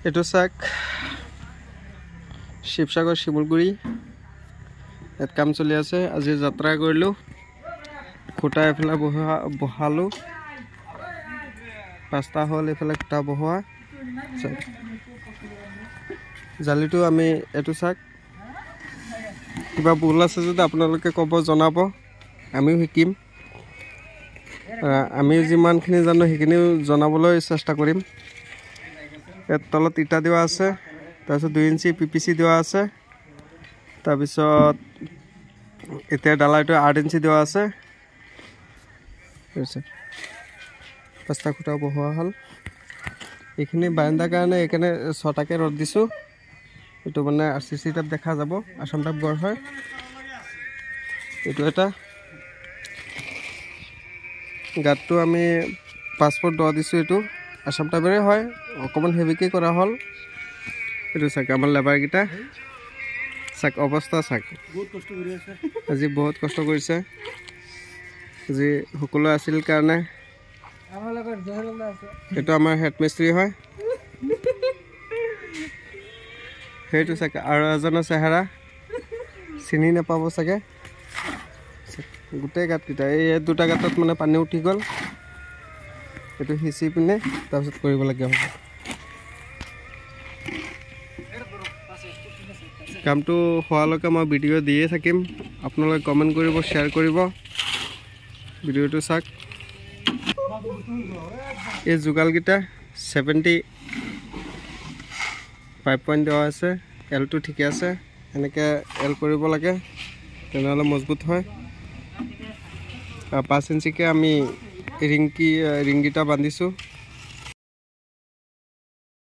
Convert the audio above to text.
এইটো চাক শিৱসাগৰ শিমলগুৰি ইয়াত কাম চলি আছে। আজি যাত্ৰা কৰিলোঁ, খুঁটা এফালে বহালোঁ, 5টা হ'ল এইফালে খুঁটা বহোৱা। জালিটো আমি এইটো চাক কিবা ভুল আছে যদি আপোনালোকে ক'ব, জনাব, আমিও শিকিম। আমিও যিমানখিনি জানো সেইখিনিও জনাবলৈ চেষ্টা কৰিম। ইয়াত তলত ইটা দিয়া আছে, তাৰপিছত 2 ইঞ্চি PPC দিয়া আছে, তাৰপিছত এতিয়া ডালাইটো 8 ইঞ্চি দিয়া আছে। 5টা খুঁটা বহোৱা হ'ল। এইখিনি বাৰাণ্ডাৰ কাৰণে এইকাৰণে 6টাকৈ ৰদ দিছোঁ। এইটো মানে RCC টাইপ দেখা যাব, আসাম টাইপ গড় হয়। এইটো এটা গাঁতটো আমি 5 ফুট দ দিছোঁ। এইটো আসাম টাইপৰে হয়, অকণমান হেভিকৈ কৰা হ'ল। এইটো চাক আমাৰ লেবাৰকেইটা চাক, অৱস্থা চাক, আজি বহুত কষ্ট কৰিছে। আজি সকলো আছিল কাৰণে। এইটো আমাৰ হেড মিস্ত্ৰী হয়। সেইটো চাগে আৰু এজনৰ চেহেৰা চিনি নাপাব চাগে। গোটেই গাঁতকেইটা, এই 2টা গাঁতত মানে পানী উঠি গ'ল। এইটো সিঁচি পিনে তাৰপিছত কৰিবলগীয়া হ'ব। কামটো হোৱালৈকে মই ভিডিঅ' দিয়ে থাকিম। আপোনালোকে কমেণ্ট কৰিব, শ্বেয়াৰ কৰিব। ভিডিঅ'টো চাওক। এই যোগালকেইটা 75 পইণ্ট দিয়া আছে। এলটো ঠিকে আছে, এনেকৈ এল কৰিব লাগে, তেনেহ'লে মজবুত হয়। 5 ইঞ্চিকৈ আমি ৰিংকেইটা বান্ধিছোঁ।